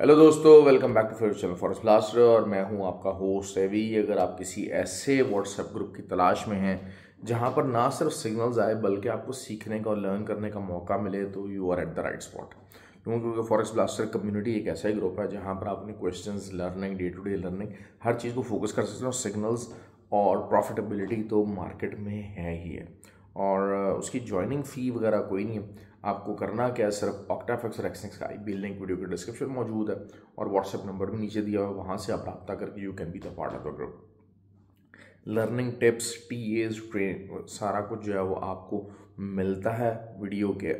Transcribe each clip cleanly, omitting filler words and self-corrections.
Hello दोस्तों, welcome back to favourite channel Forest Blaster. और मैं हूं आपका होस्ट एवी। अगर आप किसी ऐसे व्हाट्सएप ग्रुप की तलाश में हैं जहां पर ना सिर्फ सिग्नल्स आए बल्कि आपको सीखने का और लर्न करने का मौका मिले, तो you are at the right spot. क्योंकि फॉरेस्ट ब्लास्टर कम्युनिटी एक ऐसा ही ग्रुप है जहां पर आप अपने questions, learning, day to day learning, हर चीज़ को फोकस कर सकते हैं। और सिग्नल्स और प्रॉफिटेबिलिटी तो मार्केट में है ही है, और उसकी ज्वाइनिंग फ़ी वगैरह कोई नहीं है। आपको करना क्या है, सिर्फ ऑक्टाफिक्स और एक्सनेक्स का आईपी लिंक वीडियो के डिस्क्रिप्शन में मौजूद है और व्हाट्सएप नंबर भी नीचे दिया हुआ है। वहाँ से आप रब्ता करके you can be the part of the group. Learning tips, टीएज, ट्रेन, सारा कुछ जो है वो आपको मिलता है वीडियो के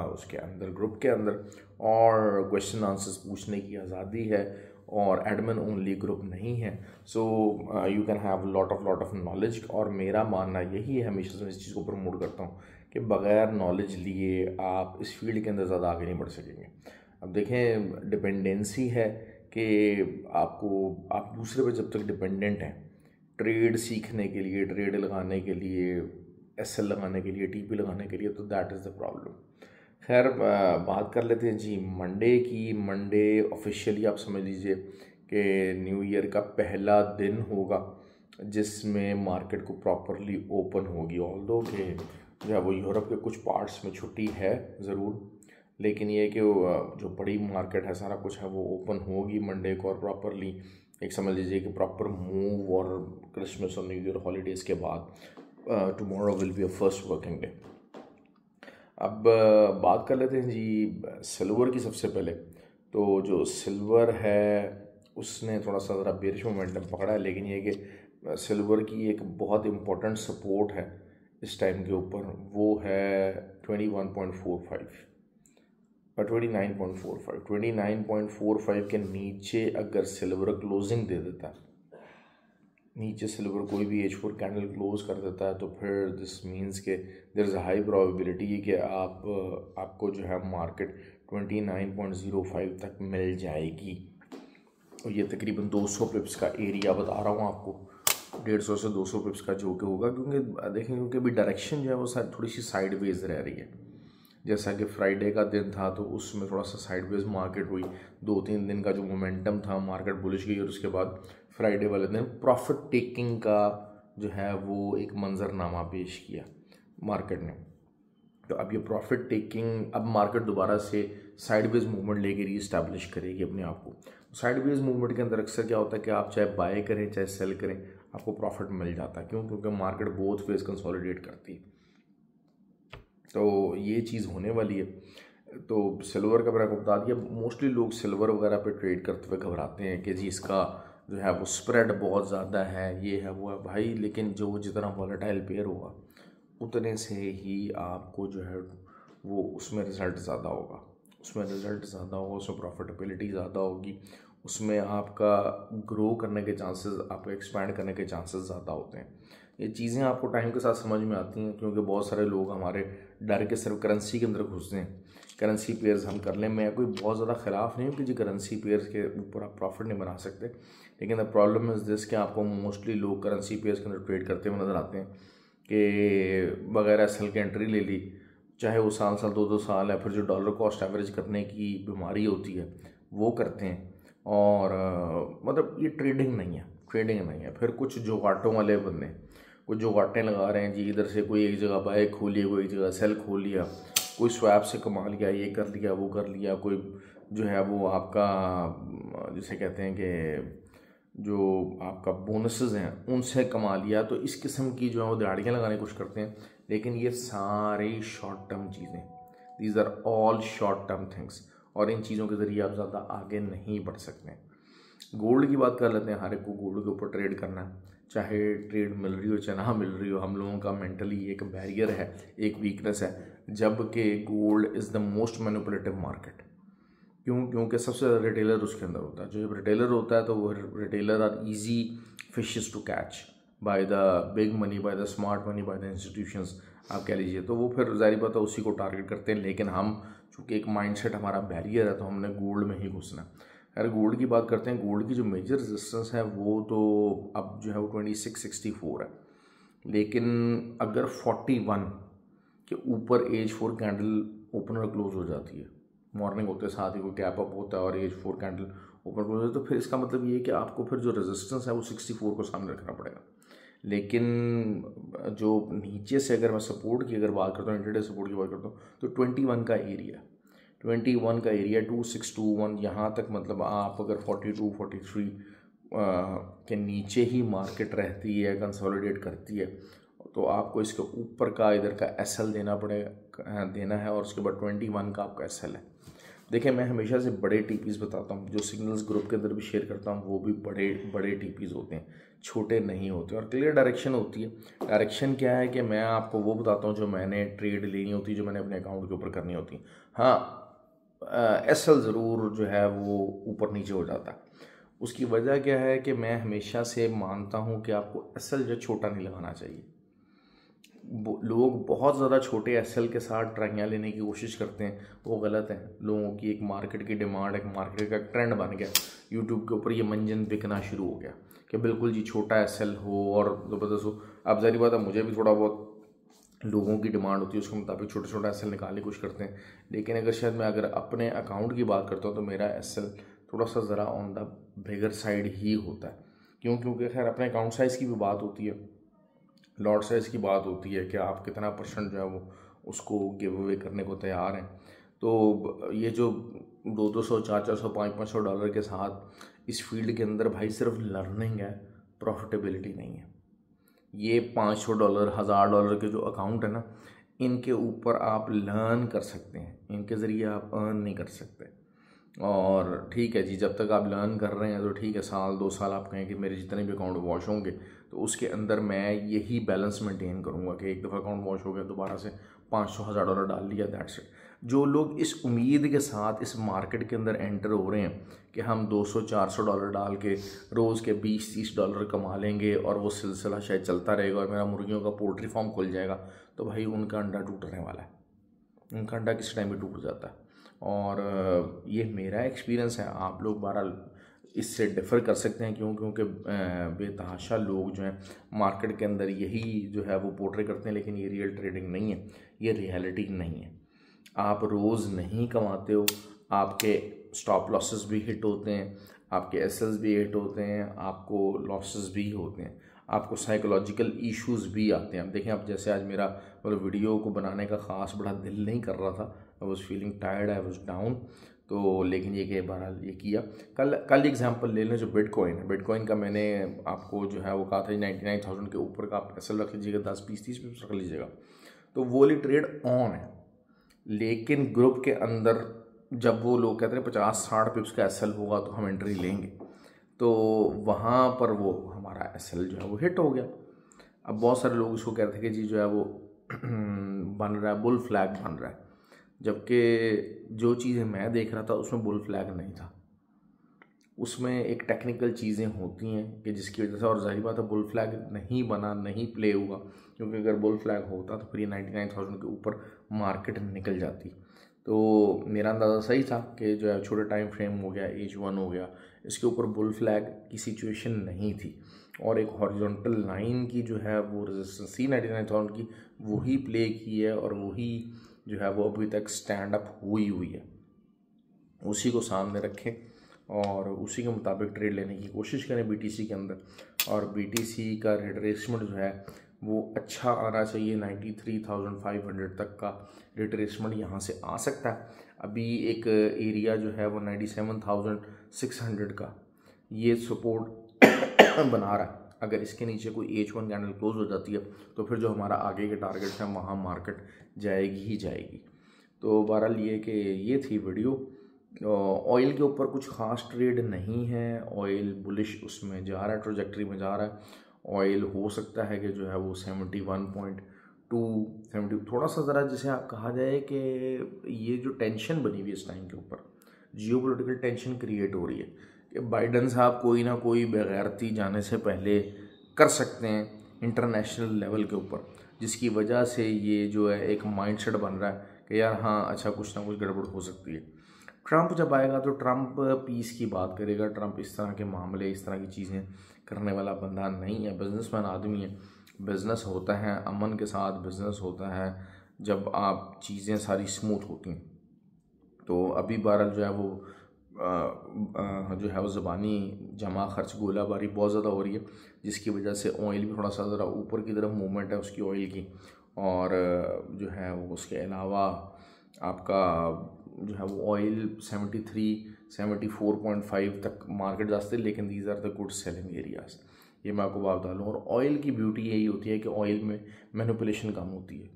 उसके अंदर, ग्रुप के अंदर। और क्वेश्चन आंसर्स पूछने की आज़ादी है और एडमिन ओनली ग्रुप नहीं है। So you can have lot of knowledge. और मेरा मानना यही है, हमेशा से मैं इस चीज़ को प्रमोट करता हूँ कि बगैर नॉलेज लिए आप इस फील्ड के अंदर ज़्यादा आगे नहीं बढ़ सकेंगे। अब देखें, डिपेंडेंसी है कि आप दूसरे पर जब तक डिपेंडेंट हैं, ट्रेड सीखने के लिए, ट्रेड लगाने के लिए, एसएल लगाने के लिए, टीपी लगाने के लिए, तो दैट इज़ द प्रॉब्लम। खैर, बात कर लेते हैं जी मंडे की। मंडे ऑफिशियली आप समझ लीजिए कि न्यू ईयर का पहला दिन होगा जिसमें मार्केट को प्रॉपरली ओपन होगी। ऑल्दो कि जो है वो यूरोप के कुछ पार्ट्स में छुट्टी है ज़रूर, लेकिन ये कि जो बड़ी मार्केट है, सारा कुछ है वो ओपन होगी मंडे को। और प्रॉपरली एक समझ लीजिए कि प्रॉपर मूव, और क्रिसमस और न्यू ईयर हॉलीडेज़ के बाद tomorrow will be a first working day. अब बात कर लेते हैं जी सिल्वर की। सबसे पहले तो जो सिल्वर है उसने थोड़ा सा ज़रा बेरिश मोमेंटम पकड़ा है, लेकिन ये कि सिल्वर की एक बहुत इम्पोर्टेंट सपोर्ट है इस टाइम के ऊपर, वो है 21.45 और 29.45। 29.45 के नीचे अगर सिल्वर क्लोजिंग दे देता है, नीचे सिल्वर कोई भी H4 कैंडल क्लोज कर देता है, तो फिर दिस मीन्स के there is a high probability कि आपको जो है मार्केट 29.05 तक मिल जाएगी। और ये तकरीबन 200 पिप्स का एरिया बता रहा हूँ आपको, 150 से 200 पिप्स का जो कि होगा। क्योंकि देखें, क्योंकि अभी डायरेक्शन जो है वो थोड़ी सी साइडवेज रह रही है। जैसा कि फ्राइडे का दिन था तो उसमें थोड़ा सा साइडवेज मार्केट हुई। 2-3 दिन का जो मोमेंटम था, मार्केट बुलिश गई, और उसके बाद फ्राइडे वाले दिन प्रॉफिट टेकिंग का जो है वो एक मंजरनामा पेश किया मार्केट ने। तो अब ये प्रॉफिट टेकिंग, अब मार्केट दोबारा से साइडवेज मूवमेंट लेके रीस्टैब्लिश करेगी अपने आप को। साइडवेज मूवमेंट के अंदर अक्सर क्या होता है कि आप चाहे बाय करें चाहे सेल करें, आपको प्रॉफिट मिल जाता है। क्यों? क्योंकि मार्केट बोथ फेज कंसोलिडेट करती है। तो ये चीज़ होने वाली है। तो सिल्वर का मैंने आपको बता दिया। मोस्टली लोग सिल्वर वगैरह पे ट्रेड करते हुए घबराते हैं कि जी इसका जो है वो स्प्रेड बहुत ज़्यादा है, ये है वो है भाई। लेकिन जो जितना वॉलेटाइल पेयर होगा उतने से ही आपको जो है वो उसमें रिज़ल्ट ज़्यादा होगा, उसमें प्रॉफिटेबिलिटी ज़्यादा होगी, उसमें आपका ग्रो करने के चांसेस, आपको एक्सपैंड करने के चांसेस ज़्यादा होते हैं। ये चीज़ें आपको टाइम के साथ समझ में आती हैं, क्योंकि बहुत सारे लोग हमारे डर के सिर्फ करेंसी के अंदर घुसते हैं। करेंसी पेयर्स हम कर लें, मैं कोई बहुत ज़्यादा ख़िलाफ़ नहीं हूँ कि जी करेंसी पेयर्स के ऊपर आप प्रॉफिट नहीं बना सकते, लेकिन द प्रॉब्लम इज़ दिस कि आपको मोस्टली लोग करेंसी पेयर्स के अंदर ट्रेड करते हुए नज़र आते हैं कि बगैर एसएल की एंट्री ले ली, चाहे वो साल 2-2 साल है, फिर जो डॉलर कॉस्ट एवरेज करने की बीमारी होती है वो करते हैं। और मतलब ये ट्रेडिंग नहीं है। फिर कुछ जुगाटों वाले बंदे कुछ जुगाटें लगा रहे हैं जी, इधर से कोई एक जगह बाय खोल लिया, कोई एक जगह सेल खोल लिया, कोई स्वैप से कमा लिया, ये कर लिया, वो कर लिया, कोई जो है वो आपका जिसे कहते हैं कि जो आपका बोनसेस हैं उनसे कमा लिया। तो इस किस्म की जो है वो दिहाड़ियाँ लगाने की कोशिश करते हैं, लेकिन ये सारी शॉर्ट टर्म चीज़ें, these are all short term things, और इन चीज़ों के ज़रिए आप ज़्यादा आगे नहीं बढ़ सकते। गोल्ड की बात कर लेते हैं। हर एक को गोल्ड के ऊपर ट्रेड करना है, चाहे ट्रेड मिल रही हो चाहे ना मिल रही हो। हम लोगों का मेंटली एक बैरियर है, एक वीकनेस है, जबकि gold is the most manipulative market. क्यों? क्योंकि सबसे ज़्यादा रिटेलर उसके अंदर होता है। जो जब रिटेलर होता है तो वो retailer are easy fishes to catch by the big money, by the smart money, by the institutions आप कह लीजिए। तो वो फिर ज़ाहिर बात है उसी को टारगेट करते हैं। लेकिन हम चूँकि एक माइंडसेट हमारा बैरियर है, तो हमने गोल्ड में ही घुसना है। अगर गोल्ड की बात करते हैं, गोल्ड की जो मेजर रेजिस्टेंस है वो तो अब जो है वो 2664 है। लेकिन अगर 41 के ऊपर H4 कैंडल ओपनर क्लोज हो जाती है मॉर्निंग होते साथ ही कोई गैप अप होता है और ये 4 कैंडल ऊपर क्लोज है, तो फिर इसका मतलब ये है कि आपको फिर जो रेजिस्टेंस है वो 64 को सामने रखना पड़ेगा। लेकिन जो नीचे से अगर मैं सपोर्ट की अगर बात करता हूँ, इंटरडे सपोर्ट की बात करता हूँ, तो 21 का एरिया, 21 का एरिया 2621 यहाँ तक, मतलब आप अगर 42 43 के नीचे ही मार्केट रहती है, कंसोलिडेट करती है, तो आपको इसके ऊपर का इधर का एसएल देना है, और उसके बाद 21 का आपका एसएल है। देखिए, मैं हमेशा से बड़े टीपीज़ बताता हूँ, जो सिग्नल्स ग्रुप के अंदर भी शेयर करता हूँ वो भी बड़े बड़े टीपीज़ होते हैं, छोटे नहीं होते, और क्लियर डायरेक्शन होती है। डायरेक्शन क्या है कि मैं आपको वो बताता हूँ जो मैंने ट्रेड लेनी होती है, जो मैंने अपने अकाउंट के ऊपर करनी होती है। हाँ, एसएल ज़रूर जो है वो ऊपर नीचे हो जाता है। उसकी वजह क्या है कि मैं हमेशा से मानता हूँ कि आपको एसएल जो छोटा नहीं लगाना चाहिए। लोग बहुत ज़्यादा छोटे एसएल के साथ ट्राइयाँ लेने की कोशिश करते हैं, वो गलत है। लोगों की एक मार्केट की डिमांड, एक मार्केट का ट्रेंड बन गया, यूट्यूब के ऊपर ये मंजन बिकना शुरू हो गया कि बिल्कुल जी छोटा एसएल हो और ज़बरदस्त हो। अब ज़ाहिर बात है, मुझे भी थोड़ा बहुत लोगों की डिमांड होती है, उसके मुताबिक छोटा छोटा एसएल निकालने की कोशिश करते हैं। लेकिन अगर शायद मैं अगर अपने अकाउंट की बात करता हूँ तो मेरा एसएल थोड़ा सा ज़रा ऑन द बिगर साइड ही होता है। क्योंकि खैर अपने अकाउंट साइज़ की भी बात होती है, लॉट साइज़ की बात होती है कि आप कितना परसेंट जो है वो उसको गिव अवे करने को तैयार हैं। तो ये जो 200 400 500 डॉलर के साथ इस फील्ड के अंदर भाई सिर्फ लर्निंग है, प्रॉफिटेबिलिटी नहीं है। ये $500 $1000 के जो अकाउंट है ना, इनके ऊपर आप लर्न कर सकते हैं, इनके ज़रिए आप अर्न नहीं कर सकते। और ठीक है जी, जब तक आप लर्न कर रहे हैं तो ठीक है, साल 2 साल आप कहें कि मेरे जितने भी अकाउंट वॉश होंगे तो उसके अंदर मैं यही बैलेंस मेंटेन करूंगा कि एक दफ़ा अकाउंट वॉश हो गया, दोबारा से $500 डाल लिया, दैट्स इट। जो लोग इस उम्मीद के साथ इस मार्केट के अंदर एंटर हो रहे हैं कि हम $200-400 डाल के रोज़ के $20-30 कमा लेंगे और वो सिलसिला शायद चलता रहेगा और मेरा मुर्गियों का पोल्ट्री फार्म खुल जाएगा, तो भाई उनका अंडा टूटने वाला है। उनका अंडा किस टाइम भी टूट जाता है। और ये मेरा एक्सपीरियंस है, आप लोग बहरहाल इससे डिफ़र कर सकते हैं। क्योंकि बेतहाशा लोग जो हैं मार्केट के अंदर यही जो है वो पोर्ट्रे करते हैं, लेकिन ये रियल ट्रेडिंग नहीं है, ये रियलिटी नहीं है। आप रोज़ नहीं कमाते हो, आपके स्टॉप लॉसेस भी हिट होते हैं, आपके एसएल्स भी हिट होते हैं, आपको लॉसेस भी होते हैं, आपको साइकोलॉजिकल इश्यूज़ भी आते हैं। अब देखें, अब जैसे आज मेरा मतलब वीडियो को बनाने का ख़ास बड़ा दिल नहीं कर रहा था, I was feeling tired, I was down, तो लेकिन ये कि बहरहाल ये किया। कल एग्जांपल ले लें, जो बिटकॉइन है, बिटकॉइन का मैंने आपको जो है वो कहा था 99,000 के ऊपर का आप एसएल रख लीजिएगा, 10-20-30 पिप्स रख लीजिएगा, तो वो वाली ट्रेड ऑन है। लेकिन ग्रुप के अंदर जब वो लोग कहते हैं 50-60 पिप्स का एसएल होगा तो हम एंट्री लेंगे, तो वहाँ पर वो हमारा एसएल जो है वो हिट हो गया। अब बहुत सारे लोग उसको कह रहे थे कि जी जो है वो बन रहा है, बुल फ्लैग बन रहा है, जबकि जो चीज़ें मैं देख रहा था उसमें बुल फ्लैग नहीं था। उसमें एक टेक्निकल चीज़ें होती हैं कि जिसकी वजह से, और जाहिर बात है बुल फ्लैग नहीं बना, नहीं प्ले हुआ, क्योंकि अगर बुल फ्लैग होता तो फिर ये 99,000 के ऊपर मार्केट निकल जाती। तो मेरा अंदाज़ा सही था कि जो है छोटे टाइम फ्रेम हो गया, H1 हो गया, इसके ऊपर बुल फ्लैग की सिचुएशन नहीं थी, और एक हॉरिजॉन्टल लाइन की जो है वो रेजिस्टेंस थी 99,000 की, वही प्ले की है और वही जो है वो अभी तक स्टैंड अप हुई है। उसी को सामने रखें और उसी के मुताबिक ट्रेड लेने की कोशिश करें बीटीसी के अंदर। और बीटीसी का रिट्रेसमेंट जो है वो अच्छा आना चाहिए, 93,500 तक का रिट्रेसमेंट यहाँ से आ सकता है। अभी एक एरिया जो है वो 97,600 का ये सपोर्ट बना रहा है। अगर इसके नीचे कोई H1 कैंडल क्लोज हो जाती है तो फिर जो हमारा आगे के टारगेट है वहाँ मार्केट जाएगी ही जाएगी। तो बहरहाल ये कि ये थी वीडियो। ऑयल के ऊपर कुछ ख़ास ट्रेड नहीं है, ऑयल बुलिश उसमें जा रहा है, ट्रोजेक्ट्री में जा रहा है। ऑयल हो सकता है कि जो है वो 71.2 70 थोड़ा सा ज़रा जिसे आप कहा जाए कि ये जो टेंशन बनी हुई है इस टाइम के ऊपर, जियोपॉलिटिकल टेंशन क्रिएट हो रही है कि बाइडन साहब कोई ना कोई बेगैरती जाने से पहले कर सकते हैं इंटरनेशनल लेवल के ऊपर, जिसकी वजह से ये जो है एक माइंडसेट बन रहा है कि यार हाँ अच्छा कुछ ना कुछ गड़बड़ हो सकती है। ट्रंप जब आएगा तो ट्रंप पीस की बात करेगा, ट्रंप इस तरह के मामले, इस तरह की चीज़ें करने वाला बंदा नहीं है, बिजनेसमैन आदमी है। बिज़नेस होता है अमन के साथ, बिज़नेस होता है जब आप चीज़ें सारी स्मूथ होती हैं। तो अभी बहरहाल जो है वो जो है वो ज़बानी जमा खर्च गोलाबारी बहुत ज़्यादा हो रही है, जिसकी वजह से ऑयल भी थोड़ा सा ज़रा ऊपर की तरफ मूवमेंट है उसकी ऑयल की। और जो है वो उसके अलावा आपका जो है वो ऑयल 74.5 तक मार्केट जाते हैं, लेकिन these are the good selling areas. ये मैं आपको बात डालूँ। और ऑयल की ब्यूटी यही होती है कि ऑयल में मैनिपुलेशन कम होती है,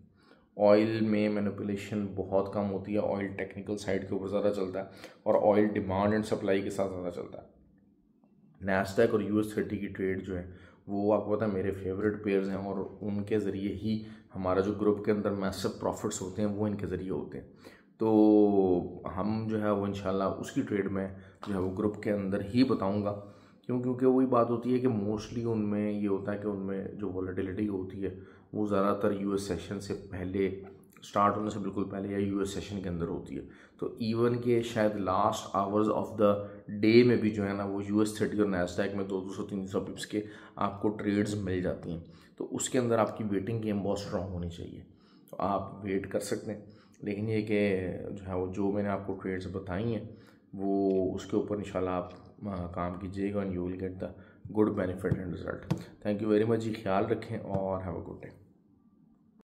ऑयल में मैनिपुलेशन बहुत कम होती है, ऑयल टेक्निकल साइड के ऊपर ज़्यादा चलता है और ऑयल डिमांड एंड सप्लाई के साथ ज़्यादा चलता है। नैस्डैक और US30 की ट्रेड जो है वो आपको पता है मेरे फेवरेट पेयर्स हैं, और उनके ज़रिए ही हमारा जो ग्रुप के अंदर मैसिव प्रॉफिट्स होते हैं वो इनके ज़रिए होते हैं। तो हम जो है वो इंशाल्लाह उसकी ट्रेड में जो है वो ग्रुप के अंदर ही बताऊंगा, क्योंकि वही बात होती है कि मोस्टली उनमें ये होता है कि उनमें जो वॉलेटिलिटी होती है वो ज़्यादातर US सेशन से पहले, स्टार्ट होने से बिल्कुल पहले या US सेशन के अंदर होती है। तो इवन के शायद last hours of the day में भी जो है ना वो US30 और नैस्डैक में 200-300 पिप्स के आपको ट्रेड्स मिल जाती हैं। तो उसके अंदर आपकी वेटिंग गेम बहुत स्ट्रॉन्ग होनी चाहिए, तो आप वेट कर सकते हैं। लेकिन ये कि जो है वो जो मैंने आपको ट्रेड्स बताई हैं वो उसके ऊपर इंशाल्लाह आप काम कीजिएगा, and you will get the good benefit and result. Thank you very much जी, ख्याल रखें और हैव अ गुड डे।